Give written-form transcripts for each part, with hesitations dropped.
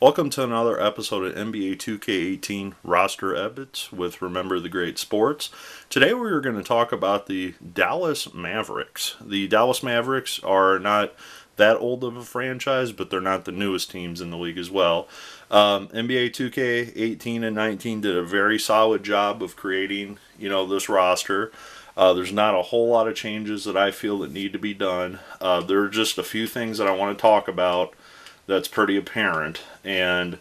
Welcome to another episode of NBA 2K18 Roster Edits with Remember the Great Sports. Today we're going to talk about the Dallas Mavericks. The Dallas Mavericks are not that old of a franchise, but they're not the newest teams in the league as well. NBA 2K18 and 19 did a very solid job of creating, this roster. There's not a whole lot of changes that I feel that need to be done. There are just a few things that I want to talk about that's pretty apparent. And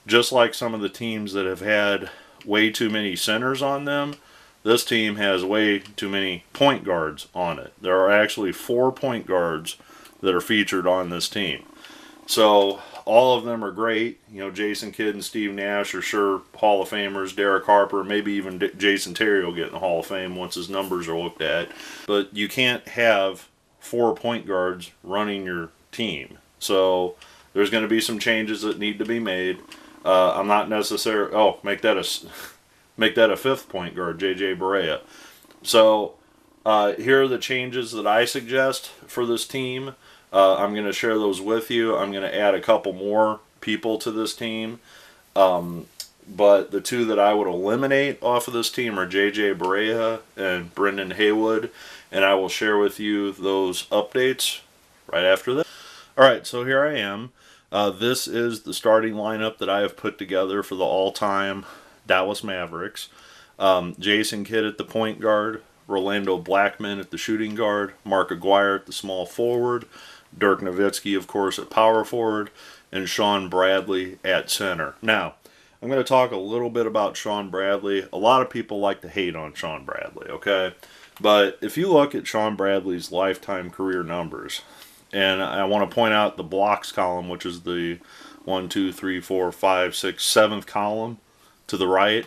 just like some of the teams that have had way too many centers on them, this team has way too many point guards on it. There are actually 4 point guards that are featured on this team. So all of them are great. Jason Kidd and Steve Nash are sure Hall of Famers. Derek Harper, maybe even Jason Terry will get in the Hall of Fame once his numbers are looked at. But you can't have 4 point guards running your team. So there's going to be some changes that need to be made. I'm not necessarily... make that a 5th point guard, JJ Barea. So here are the changes that I suggest for this team. I'm going to share those with you. I'm going to add a couple more people to this team. But the 2 that I would eliminate off of this team are JJ Barea and Brendan Haywood. And I will share with you those updates right after this. Alright, so here I am. This is the starting lineup that I have put together for the all-time Dallas Mavericks. Jason Kidd at the point guard, Rolando Blackman at the shooting guard, Mark Aguirre at the small forward, Dirk Nowitzki, of course, at power forward, and Shawn Bradley at center. Now, I'm going to talk a little bit about Shawn Bradley. A lot of people like to hate on Shawn Bradley, okay? But if you look at Shawn Bradley's lifetime career numbers, and I want to point out the blocks column, which is the 1, 2, 3, 4, 5, 6, 7th column to the right.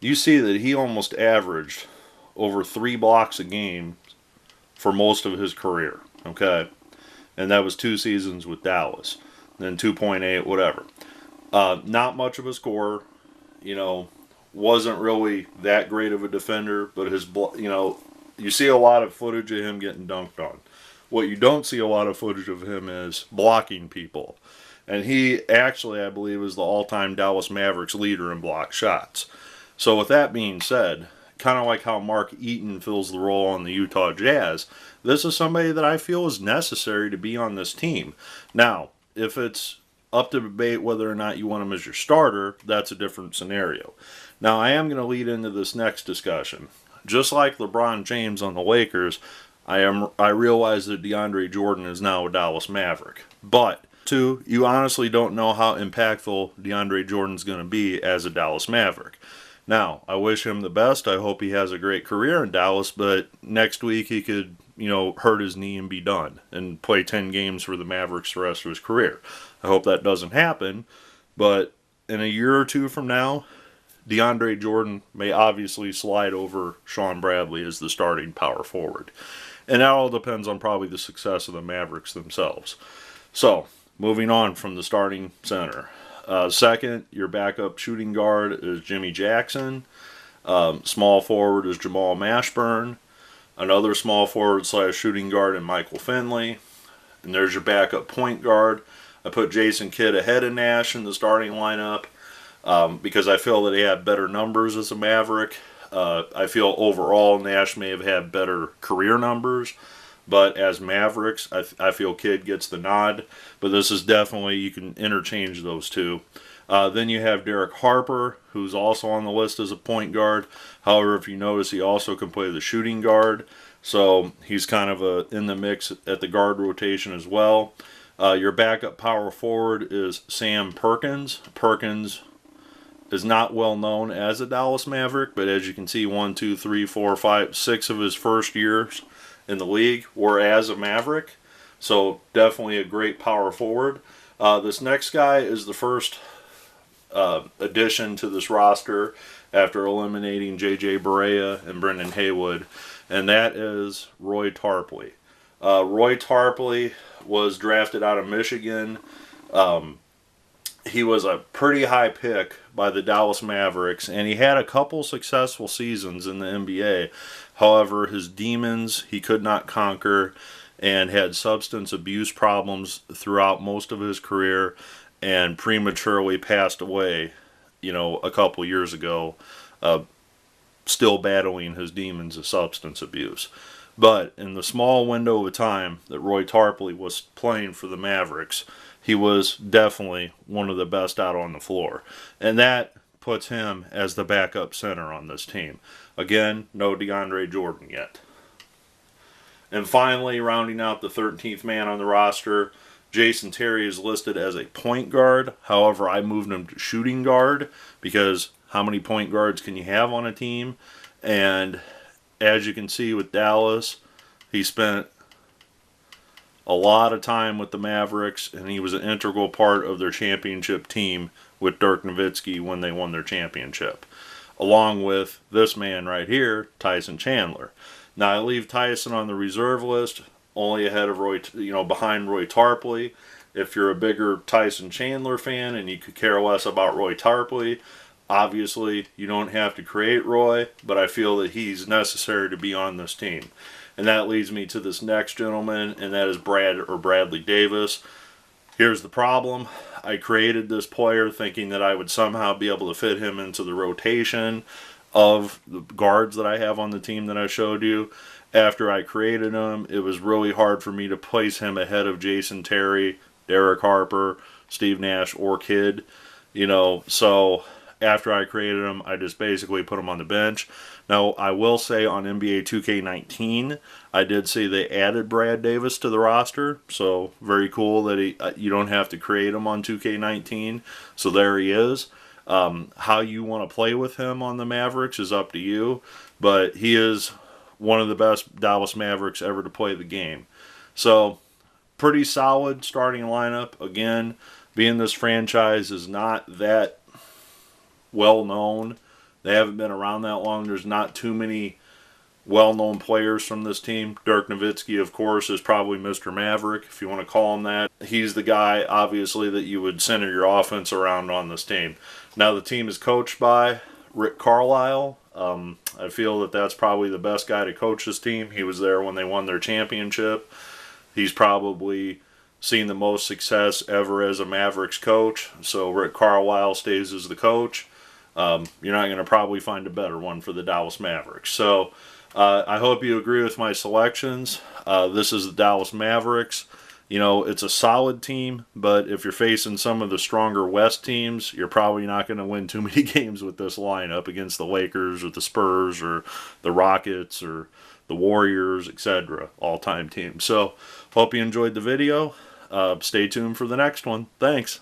You see that he almost averaged over 3 blocks a game for most of his career. Okay, and that was 2 seasons with Dallas, then 2.8, whatever. Not much of a scorer. Wasn't really that great of a defender, but you see a lot of footage of him getting dunked on. What you don't see a lot of footage of him is blocking people. And he actually, I believe, is the all-time Dallas Mavericks leader in block shots. So with that being said, kind of like how Mark Eaton fills the role on the Utah Jazz, this is somebody that I feel is necessary to be on this team. Now, if it's up to debate whether or not you want him as your starter, that's a different scenario. Now, I am going to lead into this next discussion. Just like LeBron James on the Lakers, I realize that Deandre Jordan is now a Dallas Maverick. But, 2, you honestly don't know how impactful Deandre Jordan's going to be as a Dallas Maverick. Now, I wish him the best. I hope he has a great career in Dallas, but next week he could, hurt his knee and be done and play 10 games for the Mavericks the rest of his career. I hope that doesn't happen, but in a year or 2 from now, Deandre Jordan may obviously slide over Shawn Bradley as the starting power forward. And that all depends on probably the success of the Mavericks themselves. So, moving on from the starting center. Second, your backup shooting guard is Jimmy Jackson. Small forward is Jamal Mashburn. Another small forward / shooting guard in Michael Finley. And there's your backup point guard. I put Jason Kidd ahead of Nash in the starting lineup because I feel that he had better numbers as a Maverick. I feel overall Nash may have had better career numbers, but as Mavericks, I feel Kidd gets the nod. But this is definitely, you can interchange those 2. Then you have Derek Harper, who's also on the list as a point guard. However, if you notice, he also can play the shooting guard. So he's kind of in the mix at the guard rotation as well. Your backup power forward is Sam Perkins. Perkins is not well known as a Dallas Maverick, but as you can see, 1, 2, 3, 4, 5, 6 of his first years in the league were as a Maverick. So definitely a great power forward. This next guy is the first addition to this roster after eliminating JJ Barea and Brendan Haywood, and that is Roy Tarpley. Roy Tarpley was drafted out of Michigan. He was a pretty high pick by the Dallas Mavericks, and he had a couple successful seasons in the NBA. However, his demons he could not conquer and had substance abuse problems throughout most of his career. and prematurely passed away, a couple years ago, still battling his demons of substance abuse. But in the small window of time that Roy Tarpley was playing for the Mavericks, he was definitely one of the best out on the floor. And that puts him as the backup center on this team. Again, no DeAndre Jordan yet. And finally, rounding out the 13th man on the roster, Jason Terry is listed as a point guard. However, I moved him to shooting guard because how many point guards can you have on a team? And as you can see with Dallas, he spent a lot of time with the Mavericks, and he was an integral part of their championship team with Dirk Nowitzki when they won their championship, along with this man right here, Tyson Chandler. Now, I leave Tyson on the reserve list, only ahead of behind Roy Tarpley. If you're a bigger Tyson Chandler fan and you could care less about Roy Tarpley, obviously you don't have to create Roy, but I feel that he's necessary to be on this team. And that leads me to this next gentleman, and that is Bradley Davis. Here's the problem. I created this player thinking that I would somehow be able to fit him into the rotation of the guards that I have on the team that I showed you. After I created him, it was really hard for me to place him ahead of Jason Terry, Derek Harper, Steve Nash, or Kidd. So after I created him, I just basically put him on the bench. Now, I will say on NBA 2K19, I did see they added Brad Davis to the roster. So very cool that you don't have to create him on 2K19. So there he is. How you want to play with him on the Mavericks is up to you, but he is one of the best Dallas Mavericks ever to play the game. So, pretty solid starting lineup. Again, being this franchise is not that well known. They haven't been around that long. There's not too many well-known players from this team. Dirk Nowitzki, of course, is probably Mr. Maverick, if you want to call him that. He's the guy, obviously, that you would center your offense around on this team. Now, the team is coached by Rick Carlisle. I feel that that's probably the best guy to coach this team. He was there when they won their championship. He's probably seen the most success ever as a Mavericks coach. So Rick Carlisle stays as the coach. You're not going to probably find a better one for the Dallas Mavericks. So I hope you agree with my selections. This is the Dallas Mavericks. It's a solid team, but if you're facing some of the stronger West teams, you're probably not going to win too many games with this lineup against the Lakers or the Spurs or the Rockets or the Warriors, etc. All-time teams. So, hope you enjoyed the video. Stay tuned for the next one. Thanks.